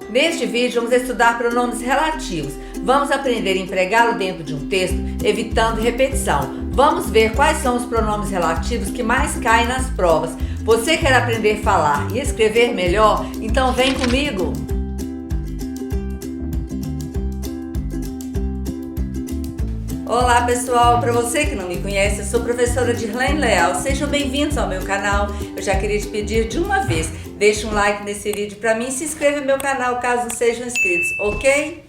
Neste vídeo vamos estudar pronomes relativos. Vamos aprender a empregá-lo dentro de um texto, evitando repetição. Vamos ver quais são os pronomes relativos que mais caem nas provas. Você quer aprender a falar e escrever melhor? Então vem comigo! Olá pessoal, para você que não me conhece, eu sou a professora Dirlene Leal. Sejam bem-vindos ao meu canal. Eu já queria te pedir de uma vez, deixe um like nesse vídeo para mim e se inscreva no meu canal caso não sejam inscritos, ok?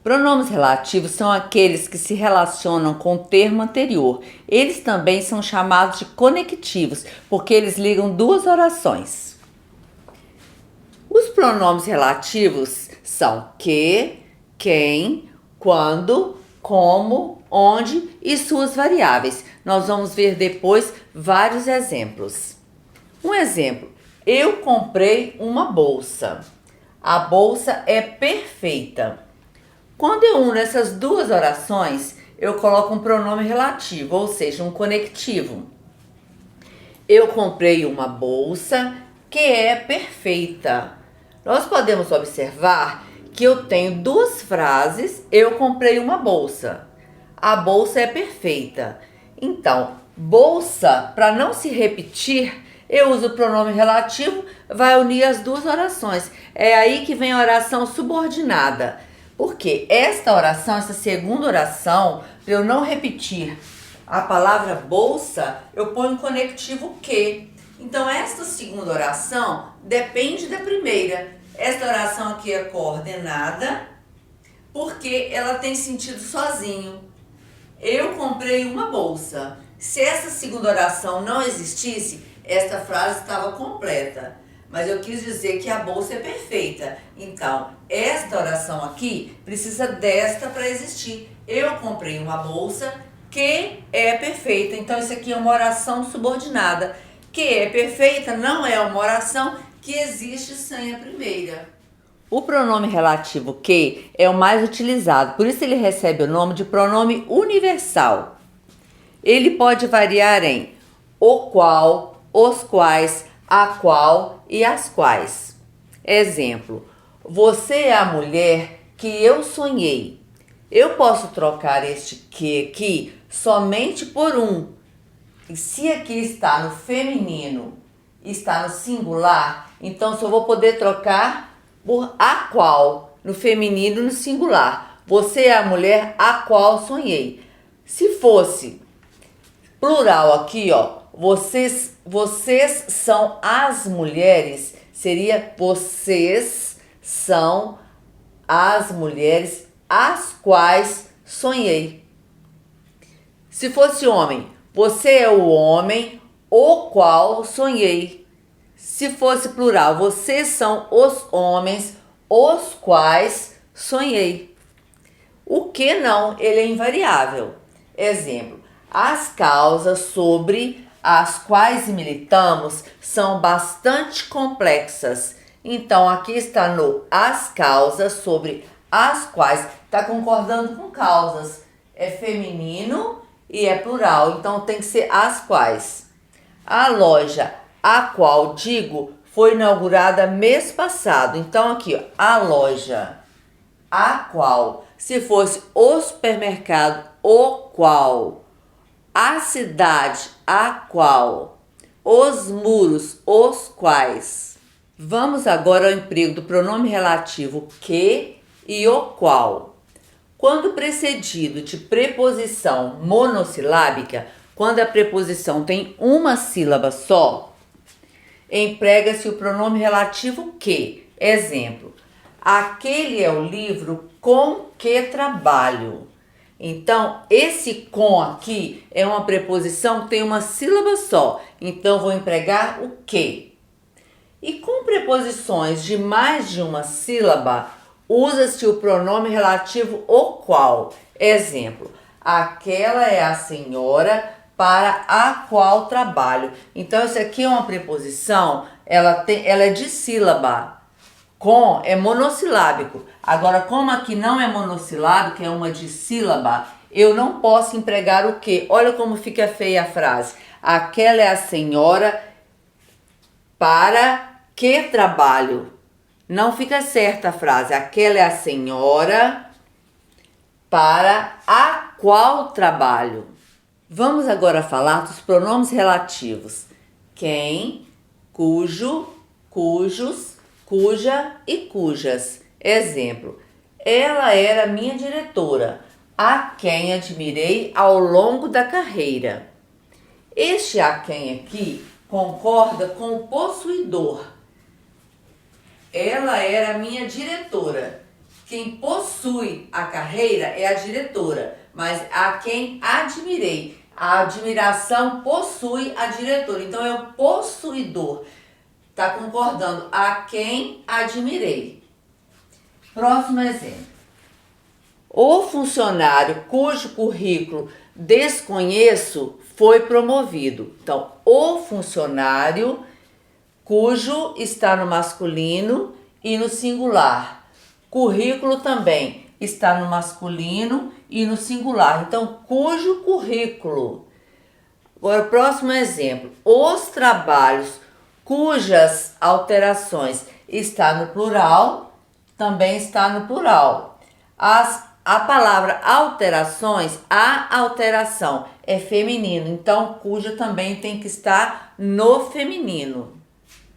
Pronomes relativos são aqueles que se relacionam com o termo anterior. Eles também são chamados de conectivos, porque eles ligam duas orações. Os pronomes relativos são que, quem, quando, como, onde e suas variáveis. Nós vamos ver depois vários exemplos. Um exemplo: eu comprei uma bolsa. A bolsa é perfeita. Quando eu uno essas duas orações, eu coloco um pronome relativo, ou seja, um conectivo. Eu comprei uma bolsa que é perfeita. Nós podemos observar que eu tenho duas frases. Eu comprei uma bolsa. A bolsa é perfeita. Então, bolsa, para não se repetir, eu uso o pronome relativo, vai unir as duas orações. É aí que vem a oração subordinada. Porque esta oração, essa segunda oração, para eu não repetir a palavra bolsa, eu ponho um conectivo que. Então, esta segunda oração depende da primeira. Esta oração aqui é coordenada porque ela tem sentido sozinho. Eu comprei uma bolsa. Se essa segunda oração não existisse, esta frase estava completa. Mas eu quis dizer que a bolsa é perfeita. Então, esta oração aqui precisa desta para existir. Eu comprei uma bolsa que é perfeita. Então, isso aqui é uma oração subordinada. Que é perfeita não é uma oração que existe sem a primeira. O pronome relativo que é o mais utilizado, por isso ele recebe o nome de pronome universal. Ele pode variar em o qual, os quais, a qual e as quais. Exemplo: você é a mulher que eu sonhei. Eu posso trocar este que aqui somente por um. E se aqui está no feminino, está no singular, então só vou poder trocar por a qual, no feminino e no singular. Você é a mulher a qual sonhei. Se fosse plural aqui, ó, vocês são as mulheres, seria vocês são as mulheres as quais sonhei. Se fosse homem, você é o homem o qual sonhei. Se fosse plural, vocês são os homens os quais sonhei. O que não, ele é invariável. Exemplo: as causas sobre as quais militamos são bastante complexas. Então, aqui está no as causas sobre as quais. Está concordando com causas. É feminino e é plural. Então, tem que ser as quais. A loja a qual digo foi inaugurada mês passado. Então, aqui, ó, a loja a qual. Se fosse o supermercado, o qual. A cidade, a qual. Os muros, os quais. Vamos agora ao emprego do pronome relativo que e o qual. Quando precedido de preposição monossilábica, quando a preposição tem uma sílaba só, emprega-se o pronome relativo que. Exemplo: aquele é o livro com que trabalho. Então, esse com aqui é uma preposição que tem uma sílaba só. Então, vou empregar o que. E com preposições de mais de uma sílaba, usa-se o pronome relativo o qual. Exemplo: aquela é a senhora para a qual trabalho. Então, isso aqui é uma preposição, ela é de sílaba. Com é monossilábico. Agora, como aqui não é monossilábico, é uma de sílaba, eu não posso empregar o que. Olha como fica feia a frase. Aquela é a senhora para que trabalho. Não fica certa a frase. Aquela é a senhora para a qual trabalho. Vamos agora falar dos pronomes relativos. Quem, cujo, cujos, cuja e cujas. Exemplo. Ela era minha diretora, a quem admirei ao longo da carreira. Este a quem aqui concorda com o possuidor. Ela era minha diretora. Quem possui a carreira é a diretora, mas a quem admirei. A admiração possui a diretora, então é o possuidor. Está concordando a quem admirei. Próximo exemplo. O funcionário cujo currículo desconheço foi promovido. Então, o funcionário cujo está no masculino e no singular. Currículo também está no masculino e no singular. Então, cujo currículo. Agora, o próximo exemplo. Os trabalhos cujas alterações está no plural, também está no plural. A palavra alterações, a alteração é feminino, então cuja também tem que estar no feminino.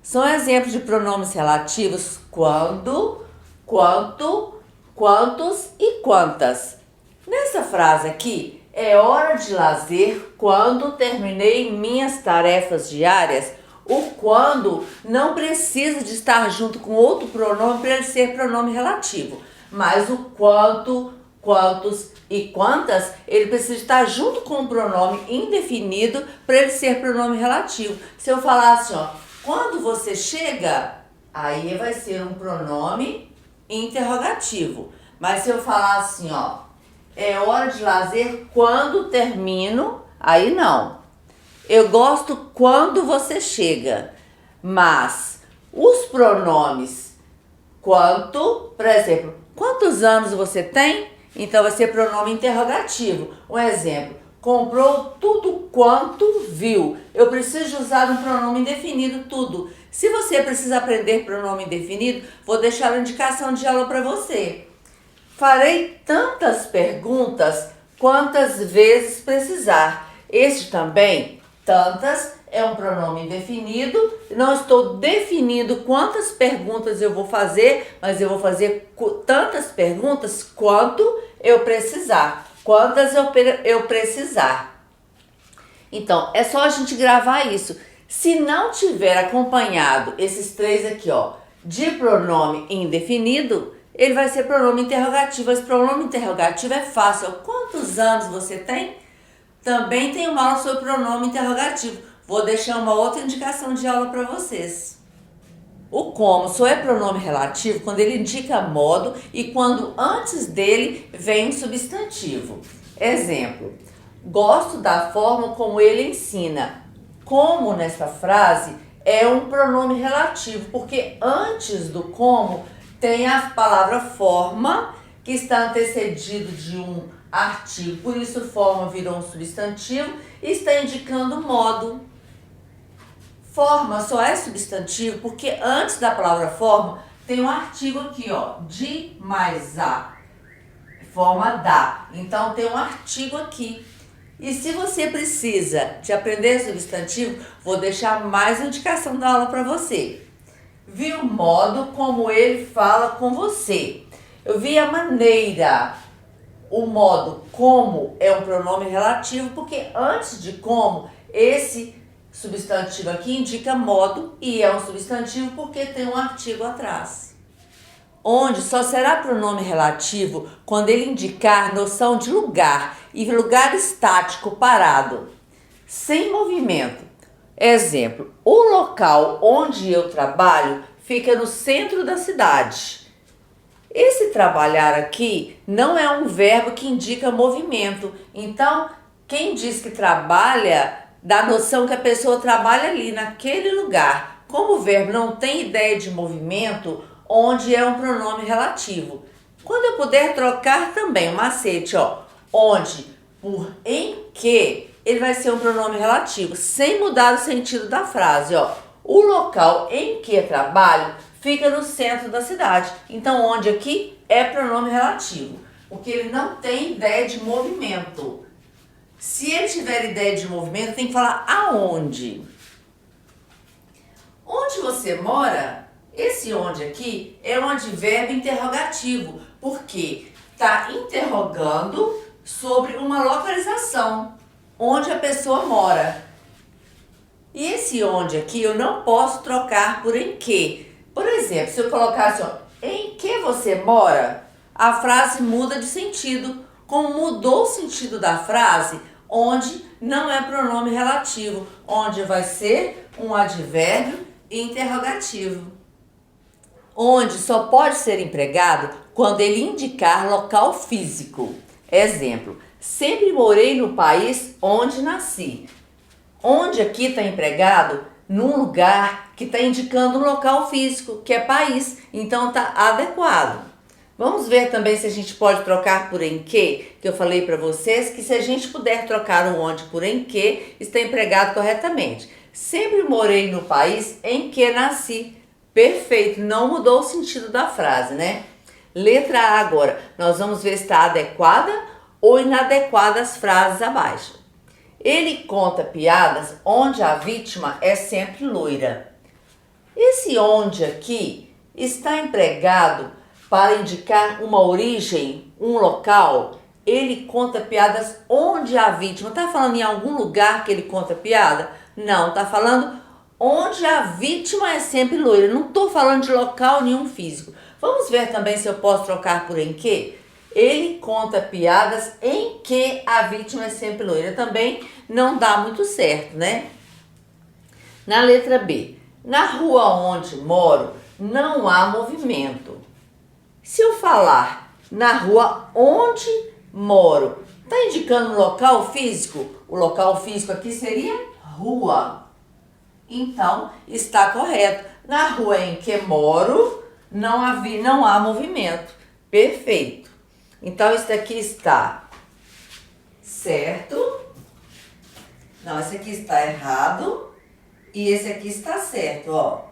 São exemplos de pronomes relativos quando, quanto, quantos e quantas. Nessa frase aqui, é hora de lazer quando terminei minhas tarefas diárias. O quando não precisa de estar junto com outro pronome para ele ser pronome relativo. Mas o quanto, quantos e quantas, ele precisa estar junto com o pronome indefinido para ele ser pronome relativo. Se eu falar assim, ó, quando você chega, aí vai ser um pronome interrogativo. Mas se eu falar assim, ó, é hora de lazer quando termino, aí não. Eu gosto quando você chega, mas os pronomes quanto, por exemplo, quantos anos você tem? Então vai ser pronome interrogativo. Um exemplo, comprou tudo quanto viu. Eu preciso usar um pronome indefinido, tudo. Se você precisa aprender pronome indefinido, vou deixar a indicação de aula para você. Farei tantas perguntas quantas vezes precisar. Este também, tantas, é um pronome indefinido. Não estou definindo quantas perguntas eu vou fazer, mas eu vou fazer tantas perguntas quanto eu precisar. Quantas eu precisar. Então, é só a gente gravar isso. Se não tiver acompanhado esses três aqui, ó, de pronome indefinido, ele vai ser pronome interrogativo. Esse pronome interrogativo é fácil. Quantos anos você tem? Também tem uma aula sobre pronome interrogativo. Vou deixar uma outra indicação de aula para vocês. O como só é pronome relativo quando ele indica modo e quando antes dele vem um substantivo. Exemplo, gosto da forma como ele ensina. Como nessa frase é um pronome relativo, porque antes do como tem a palavra forma, que está antecedido de um artigo. Por isso, forma virou um substantivo e está indicando modo. Forma só é substantivo porque antes da palavra forma tem um artigo aqui, ó, de mais a. Forma da. Então, tem um artigo aqui. E se você precisa de aprender substantivo, vou deixar mais uma indicação da aula para você. Vi o modo como ele fala com você. Eu vi a maneira. O modo como é um pronome relativo, porque antes de como, esse substantivo aqui indica modo e é um substantivo porque tem um artigo atrás. Onde só será pronome relativo quando ele indicar noção de lugar e lugar estático, parado, sem movimento. Exemplo, o local onde eu trabalho fica no centro da cidade. Esse trabalhar aqui não é um verbo que indica movimento. Então, quem diz que trabalha dá a noção que a pessoa trabalha ali, naquele lugar. Como o verbo não tem ideia de movimento, onde é um pronome relativo. Quando eu puder trocar também o macete, ó, onde, por, em que, ele vai ser um pronome relativo, sem mudar o sentido da frase, ó. O local em que trabalho fica no centro da cidade. Então, onde aqui é pronome relativo, porque ele não tem ideia de movimento. Se ele tiver ideia de movimento, tem que falar aonde. Onde você mora, esse onde aqui é um advérbio interrogativo, porque está interrogando sobre uma localização, onde a pessoa mora. E esse onde aqui eu não posso trocar por em que. Por exemplo, se eu colocasse em que você mora, a frase muda de sentido. Como mudou o sentido da frase, onde não é pronome relativo, onde vai ser um advérbio interrogativo. Onde só pode ser empregado quando ele indicar local físico. Exemplo, sempre morei no país onde nasci. Onde aqui está empregado num lugar que está indicando um local físico, que é país, então está adequado. Vamos ver também se a gente pode trocar por em que eu falei para vocês que se a gente puder trocar o onde por em que, está empregado corretamente. Sempre morei no país em que nasci. Perfeito, não mudou o sentido da frase, né? Letra A agora, nós vamos ver se está adequada ou inadequada as frases abaixo. Ele conta piadas onde a vítima é sempre loira. Esse onde aqui está empregado para indicar uma origem, um local. Ele conta piadas onde a vítima. Está falando em algum lugar que ele conta piada? Não, está falando onde a vítima é sempre loira. Não estou falando de local nenhum físico. Vamos ver também se eu posso trocar por em que? Ele conta piadas em que a vítima é sempre loira. Também não dá muito certo, né? Na letra B. Na rua onde moro, não há movimento. Se eu falar na rua onde moro, está indicando um local físico? O local físico aqui seria rua. Então, está correto. Na rua em que moro, não há movimento. Perfeito. Então, isso aqui está certo. Não, esse aqui está errado. E esse aqui está certo, ó.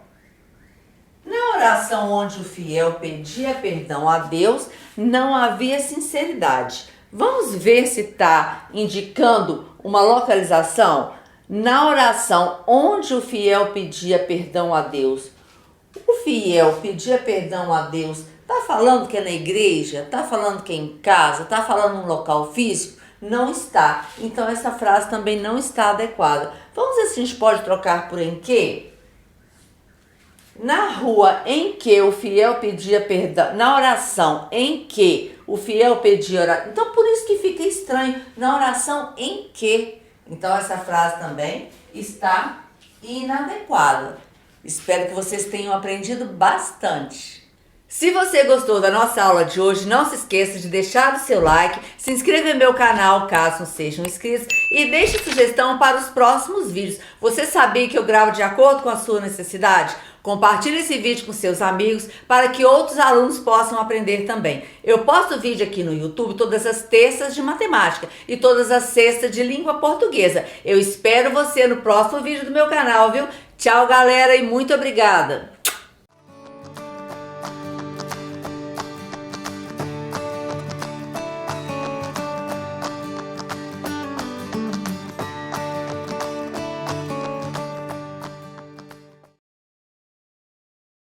Na oração onde o fiel pedia perdão a Deus, não havia sinceridade. Vamos ver se está indicando uma localização? Na oração onde o fiel pedia perdão a Deus, o fiel pedia perdão a Deus, está falando que é na igreja? Está falando que é em casa? Está falando num local físico? Não está. Então essa frase também não está adequada. Vamos ver se a gente pode trocar por em que? Na rua em que o fiel pedia perdão, na oração em que o fiel pedia oração. Então por isso que fica estranho, na oração em que. Então essa frase também está inadequada. Espero que vocês tenham aprendido bastante. Se você gostou da nossa aula de hoje, não se esqueça de deixar o seu like, se inscrever no meu canal caso não sejam inscritos e deixe sugestão para os próximos vídeos. Você sabia que eu gravo de acordo com a sua necessidade? Compartilhe esse vídeo com seus amigos para que outros alunos possam aprender também. Eu posto vídeo aqui no YouTube todas as terças de matemática e todas as sextas de língua portuguesa. Eu espero você no próximo vídeo do meu canal, viu? Tchau, galera, e muito obrigada!